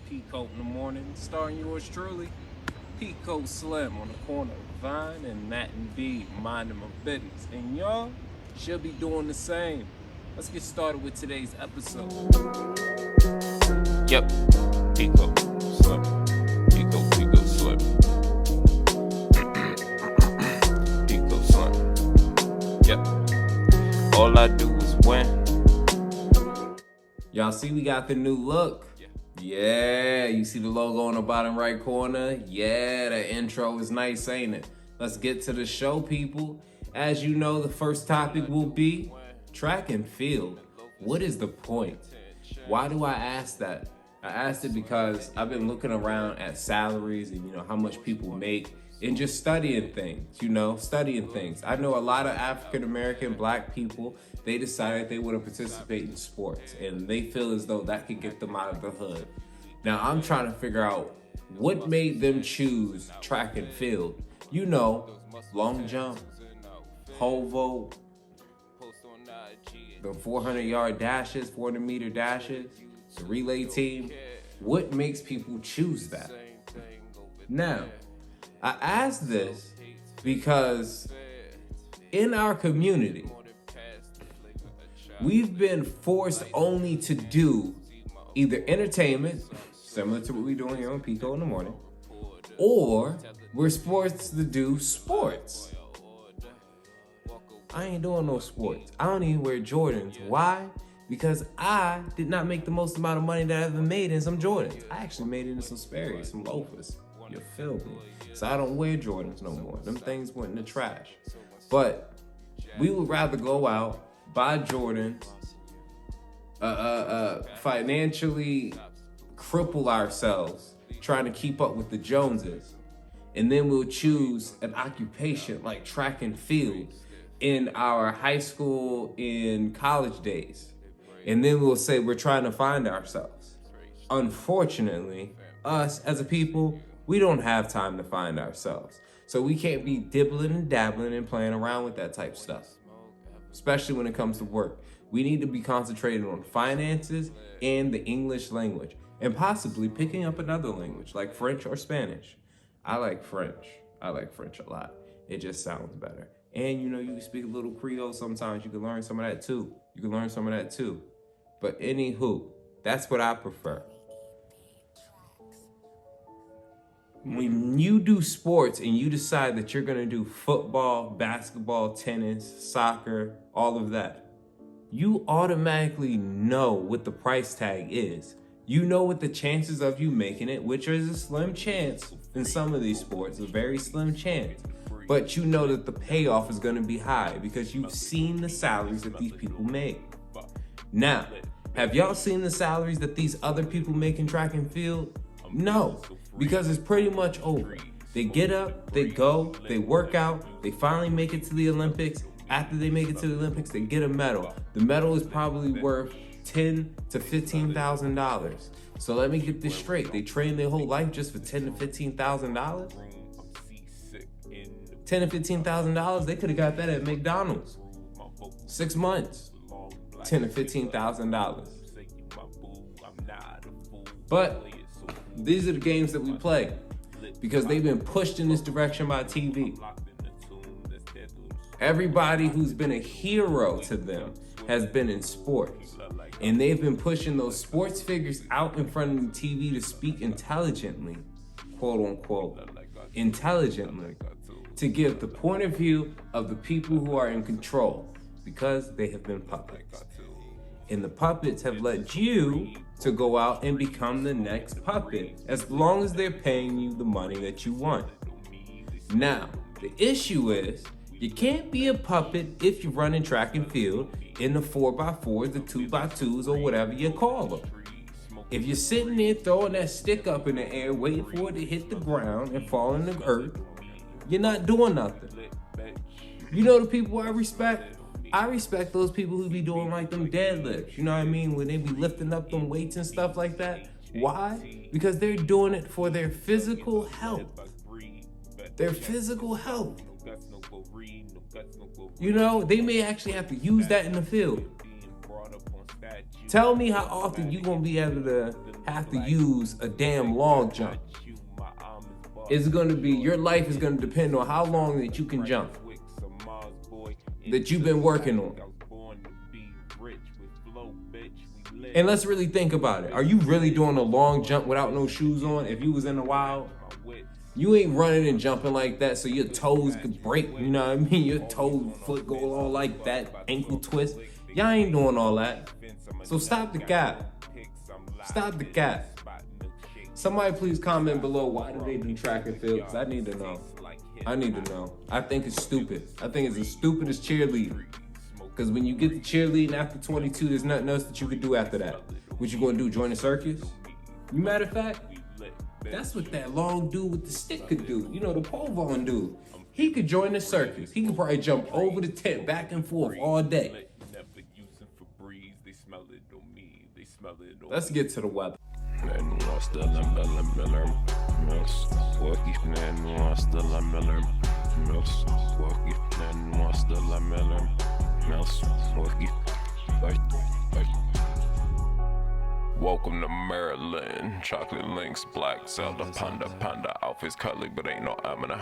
PeaCoat In The Morning, starring yours truly, PeaCoat Slim on the corner of Vine and Matt and B, minding my business. And y'all should be doing the same. Let's get started with today's episode. Yep, PeaCoat Slim. PeaCoat Slim. PeaCoat Slim. Yep. All I do is win. Y'all see we got the new look. Yeah, you see the logo on the bottom right corner? Yeah, the intro is nice, ain't it? Let's get to the show, people. As you know, the first topic will be track and field. What is the point? Why do I ask that? I asked it because I've been looking around at salaries and how much people make and just studying things, studying things. I know a lot of African American Black people, they decided they want to participate in sports and they feel as though that could get them out of the hood. Now I'm trying to figure out what made them choose track and field. Long jump, pole vault, the 400-yard dashes, 400-meter dashes, the relay team. What makes people choose that? Now, I ask this because in our community, we've been forced only to do either entertainment, similar to what we're doing here on PeaCoat In The Morning, or we're forced to do sports. I ain't doing no sports. I don't even wear Jordans. Why? Because I did not make the most amount of money that I ever made in some Jordans. I actually made it in some Sperry's, some loafers. You feel me? So I don't wear Jordans no more. Them things went in the trash. But we would rather go out, buy Jordans, financially cripple ourselves trying to keep up with the Joneses, and then we'll choose an occupation like track and field in our high school and college days. And then we'll say we're trying to find ourselves. Unfortunately, us as a people, we don't have time to find ourselves. So we can't be dibbling and dabbling and playing around with that type of stuff, especially when it comes to work. We need to be concentrated on finances and the English language, and possibly picking up another language like French or Spanish. I like French. I like French a lot. It just sounds better. And you can speak a little Creole sometimes. You can learn some of that too. But anywho, that's what I prefer. When you do sports and you decide that you're going to do football, basketball, tennis, soccer, all of that, you automatically know what the price tag is. You know what the chances of you making it, which is a slim chance in some of these sports, a very slim chance. But you know that the payoff is going to be high because you've seen the salaries that these people make. Now, have y'all seen the salaries that these other people make in track and field? No, because it's pretty much over. They get up, they go, they work out, they finally make it to the Olympics. After they make it to the Olympics, they get a medal. The medal is probably worth $10,000 to $15,000. So let me get this straight. They train their whole life just for $10,000 to $15,000? $10,000 to $15,000, they could have got that at McDonald's. 6 months, $10,000 to $15,000. But these are the games that we play because they've been pushed in this direction by TV. Everybody who's been a hero to them has been in sports, and they've been pushing those sports figures out in front of the TV to speak intelligently, quote unquote, intelligently, to give the point of view of the people who are in control, because they have been puppets. And the puppets have led you to go out and become the next puppet, as long as they're paying you the money that you want. Now, the issue is, you can't be a puppet if you're running track and field in the 4x4s, the 2x2s, or whatever you call them. If you're sitting there throwing that stick up in the air, waiting for it to hit the ground and fall in the earth, you're not doing nothing. You know the people I respect? I respect those people who be doing like them deadlifts, you know what I mean? When they be lifting up them weights and stuff like that. Why? Because they're doing it for their physical health. Their physical health. They may actually have to use that in the field. Tell me how often you gonna be able to have to use a damn long jump. It's gonna be, your life is gonna depend on how long that you can jump, that you've been working on. And let's really think about it. Are you really doing a long jump without no shoes on? If you was in the wild, you ain't running and jumping like that so your toes could break, you know what I mean? Your toe, foot go all like that, ankle twist. Y'all ain't doing all that. So stop the cap. Stop the cap. Somebody please comment below, why do they do track and field? Because I need to know. I need to know. I think it's stupid. I think it's as stupid as cheerleading. Because when you get to cheerleading after 22, there's nothing else that you could do after that. What you gonna do, join the circus? You matter of fact, that's what that long dude with the stick could do. You know, the pole vaulting dude. He could join the circus. He could probably jump over the tent back and forth all day. Let's get to the weather. Welcome to Maryland. Chocolate links, black Zelda, panda outfits cutlery, but ain't no amina.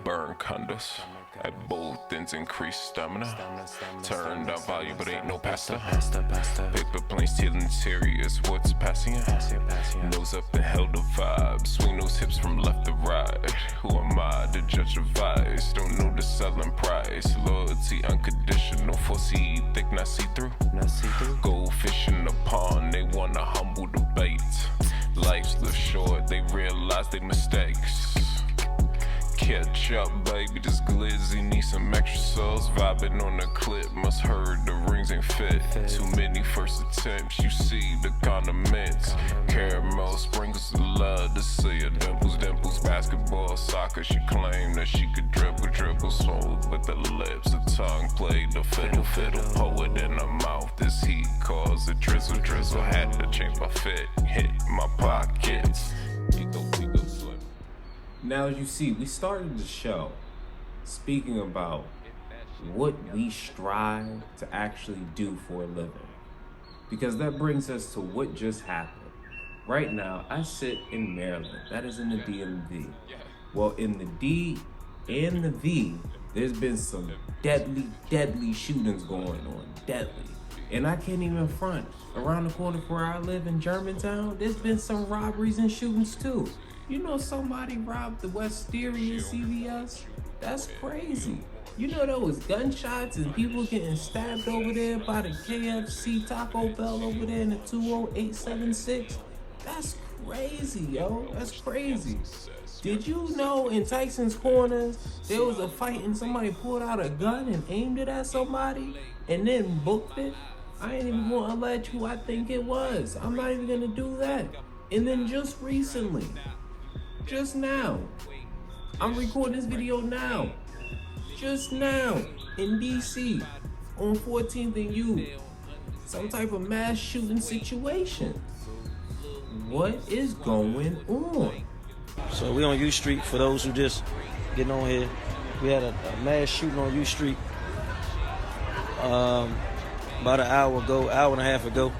Burn condos at both ends, increase stamina. Turn down value, but ain't no pasta. Paper planes, steel interiors, what's passing? Nose up and held the vibe. Swing those hips from left to right. Who am I to judge a vice? Don't know the selling price. Loyalty unconditional, foresee thick, not see through. Goldfish in the pond, they wanna humble the bait. Life's lived short, they realize they mistakes. Catch up, baby, this glizzy need some extra sauce. Vibing on the clip, must heard the rings ain't fit. Too many first attempts, you see the condiments. Caramel sprinkles, love to see her. Dimples, basketball, soccer. She claimed that she could dribble, smooth with the lips. Her tongue played the fiddle, poet in her mouth. This heat caused a drizzle. Had to change my fit, hit my pockets. PeaCoat Slim. Now, as you see, we started the show speaking about what we strive to actually do for a living. Because that brings us to what just happened. Right now, I sit in Maryland. That is in the DMV. Well, in the D and the V, there's been some deadly shootings going on. Deadly. And I can't even front. Around the corner where I live in Germantown, there's been some robberies and shootings too. You know, somebody robbed the Wisteria CVS? That's crazy. You know, there was gunshots and people getting stabbed over there by the KFC Taco Bell over there in the 20876. That's crazy, yo. That's crazy. Did you know in Tyson's Corners, there was a fight and somebody pulled out a gun and aimed it at somebody and then booked it? I ain't even gonna let who I think it was. I'm not even gonna do that. And then just recently, just now, I'm recording this video now, just now, in DC, on 14th and U, some type of mass shooting situation. What is going on? So we on U Street, for those who just getting on here. We had a mass shooting on U Street about an hour and a half ago.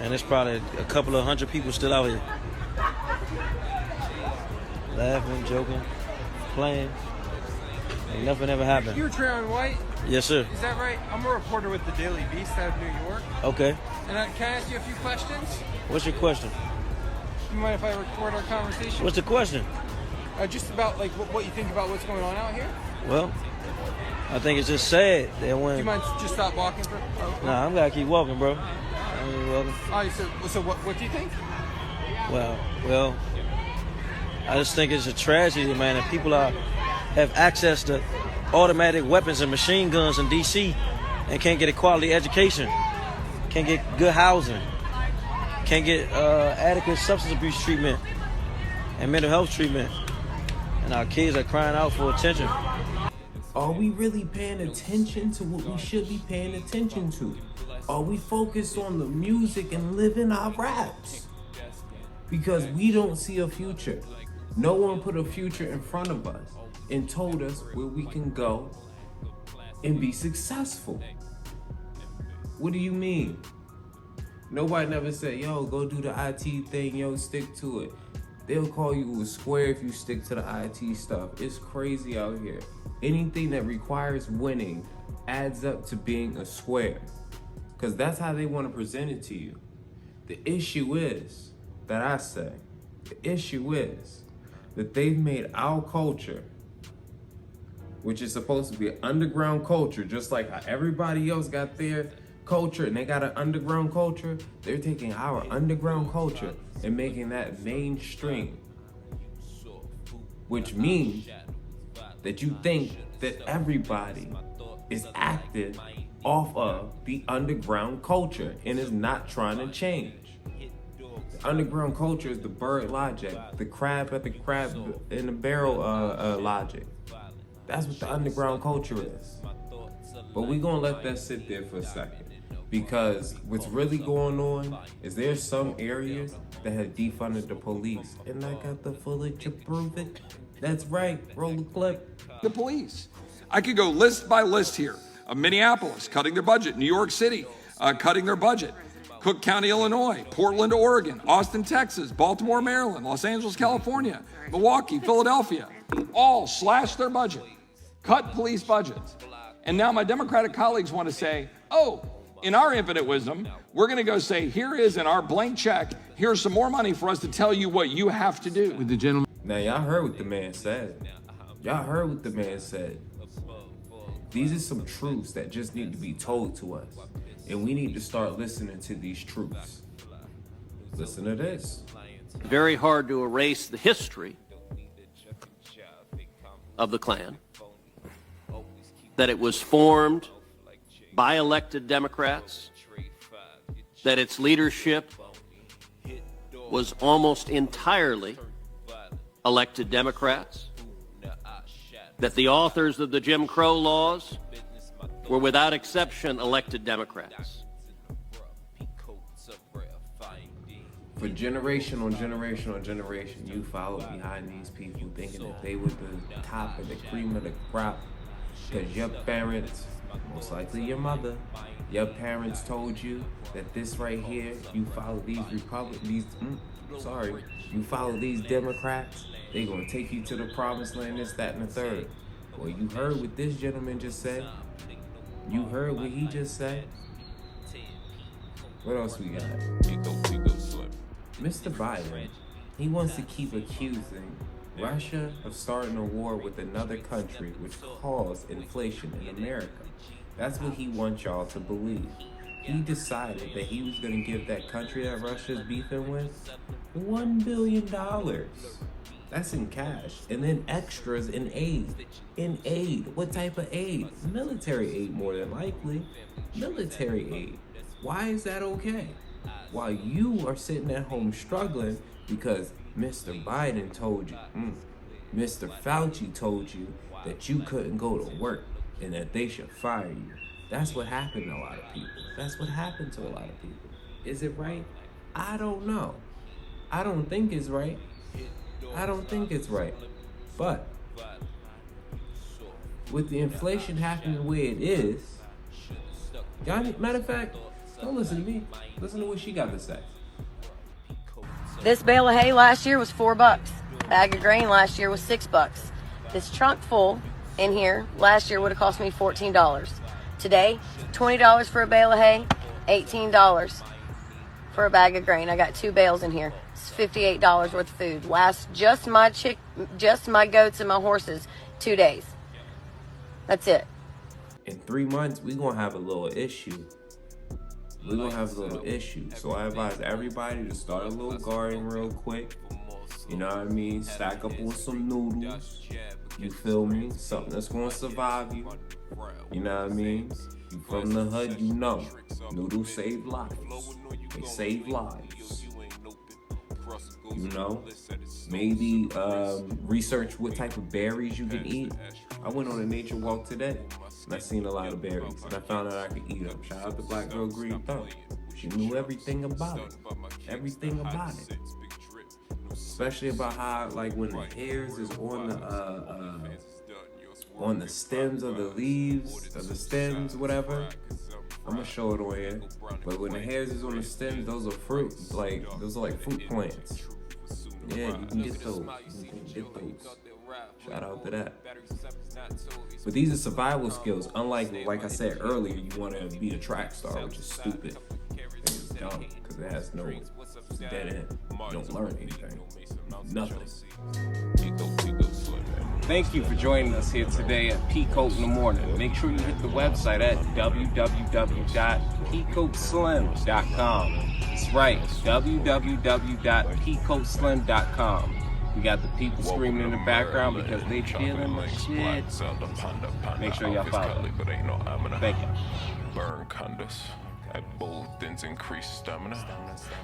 And there's probably a couple of hundred people still out here. Laughing, joking, playing. Ain't nothing ever happened. You're Treyon White? Yes, sir. Is that right? I'm a reporter with the Daily Beast out of New York. Okay. And can I ask you a few questions? What's your question? You mind if I record our conversation? What's the question? Just about like what you think about what's going on out here? Well, I think it's just sad that when... Do you mind just stop walking for... Nah, I'm gonna keep walking, bro. I'm gonna keep walking. All right, so what do you think? Well, I just think it's a tragedy, man, that people have access to automatic weapons and machine guns in D.C. and can't get a quality education, can't get good housing, can't get adequate substance abuse treatment and mental health treatment, and our kids are crying out for attention. Are we really paying attention to what we should be paying attention to? Are we focused on the music and living our raps? Because we don't see a future. No one put a future in front of us and told us where we can go and be successful. What do you mean? Nobody never said, yo, go do the IT thing, yo, stick to it. They'll call you a square if you stick to the IT stuff. It's crazy out here. Anything that requires winning adds up to being a square, because that's how they want to present it to you. The issue is that they've made our culture, which is supposed to be an underground culture, just like how everybody else got their culture and they got an underground culture. They're taking our underground culture and making that mainstream, which means that you think that everybody is acting off of the underground culture and is not trying to change. The underground culture is the bird logic, the crab at the crab in the barrel logic. That's what the underground culture is. But we're gonna let that sit there for a second, because what's really going on is there's some areas that have defunded the police, and I got the footage to prove it. That's right, roll the clip. The police. I could go list by list here of Minneapolis cutting their budget, New York City cutting their budget, Cook County, Illinois, Portland, Oregon, Austin, Texas, Baltimore, Maryland, Los Angeles, California, Milwaukee, Philadelphia, all slashed their budget, cut police budgets. And now my Democratic colleagues want to say, oh, in our infinite wisdom, we're going to go say, here is in our blank check, here's some more money for us to tell you what you have to do. With the gentleman. Now, y'all heard what the man said. These are some truths that just need to be told to us. And we need to start listening to these truths. Listen to this. Very hard to erase the history of the Klan, that it was formed by elected Democrats, that its leadership was almost entirely elected Democrats, that the authors of the Jim Crow laws were without exception elected Democrats. For generation on generation on generation, you followed behind these people thinking that they were the top of the cream of the crop, because your parents, most likely your mother, your parents told you that this right here, you follow these you follow these Democrats, they gonna take you to the promised land, this, that, and the third. Well, you heard what this gentleman just said. You heard what he just said. What else we got? Mr. Biden, he wants to keep accusing Russia of starting a war with another country which caused inflation in America. That's what he wants y'all to believe. He decided that he was going to give that country that Russia's beefing with $1 billion. That's in cash. And then extras in aid. In aid. What type of aid? Military aid, more than likely. Military aid. Why is that okay? While you are sitting at home struggling because Mr. Biden told you, Mr. Fauci told you that you couldn't go to work and that they should fire you. That's what happened to a lot of people. That's what happened to a lot of people. Is it right? I don't know. I don't think it's right. But with the inflation happening the way it is, matter of fact, don't listen to me. Listen to what she got to say. This bale of hay last year was $4. Bag of grain last year was $6. This trunk full in here last year would have cost me $14. Today, $20 for a bale of hay, $18 for a bag of grain. I got 2 bales in here. It's $58 worth of food. Last just my goats and my horses 2 days. That's it. In 3 months, we're gonna have a little issue. So I advise everybody to start a little garden real quick. You know what I mean? Stack up on some noodles. You feel me? Something that's gonna survive you. You know what I mean? You from the hood, you know. Noodles save lives. They save lives. You know? Maybe research what type of berries you can eat. I went on a nature walk today and I seen a lot of berries and I found out I could eat them. Shout out to Black Girl Green Thumb. She knew everything about it. Everything about it. Especially about how, like, when the hairs is on the stems of the leaves, of the stems, whatever, I'm gonna show it on here. But when the hairs is on the stems, those are fruit. Like, those are like fruit plants. Yeah, you can get those. You can get those. Shout out to that. But these are survival skills. Unlike, like I said earlier, you want to be a track star, which is stupid. It's dumb because it has no dead end. You don't learn anything. Nothing. Thank you for joining us here today at PeaCoat In The Morning. Make sure you hit the website at www.peacoatslim.com. That's right, www.peacoatslim.com. We got the people screaming in the background because they feeling the shit. Make sure y'all follow. Thank you. Burn condos. At both ends increase stamina.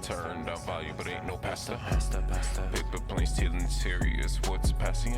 Turn down value, but ain't no pasta. Paper planes, stealing serious. What's passing?